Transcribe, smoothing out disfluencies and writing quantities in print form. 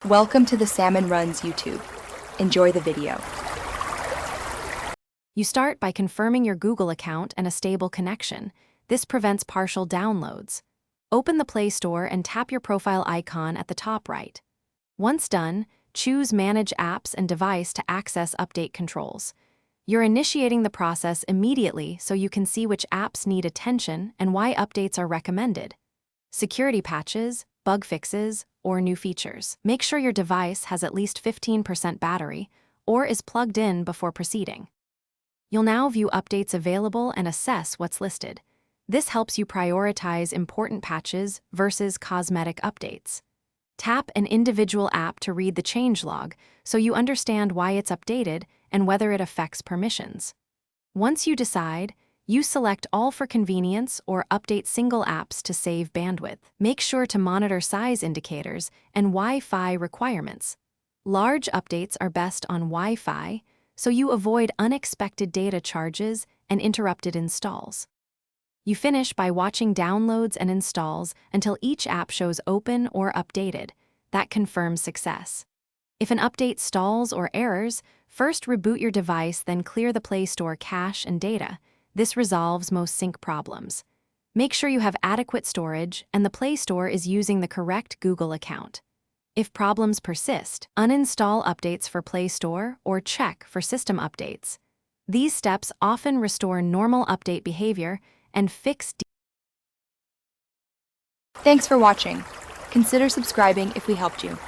Welcome to the Salmon Runs YouTube. Enjoy the video. You start by confirming your Google account and a stable connection. This prevents partial downloads. Open the Play Store and tap your profile icon at the top right. Once done, choose Manage Apps and Device to access update controls. You're initiating the process immediately so you can see which apps need attention and why updates are recommended. Security patches, bug fixes, or new features. Make sure your device has at least 15% battery or is plugged in before proceeding. You'll now view updates available and assess what's listed. This helps you prioritize important patches versus cosmetic updates. Tap an individual app to read the changelog so you understand why it's updated and whether it affects permissions. Once you decide, you select All for convenience or update single apps to save bandwidth. Make sure to monitor size indicators and Wi-Fi requirements. Large updates are best on Wi-Fi, so you avoid unexpected data charges and interrupted installs. You finish by watching downloads and installs until each app shows open or updated. That confirms success. If an update stalls or errors, first reboot your device, then clear the Play Store cache and data. This resolves most sync problems. Make sure you have adequate storage and the Play Store is using the correct Google account. If problems persist, uninstall updates for Play Store or check for system updates. These steps often restore normal update behavior and fix. Thanks for watching. Consider subscribing if we helped you.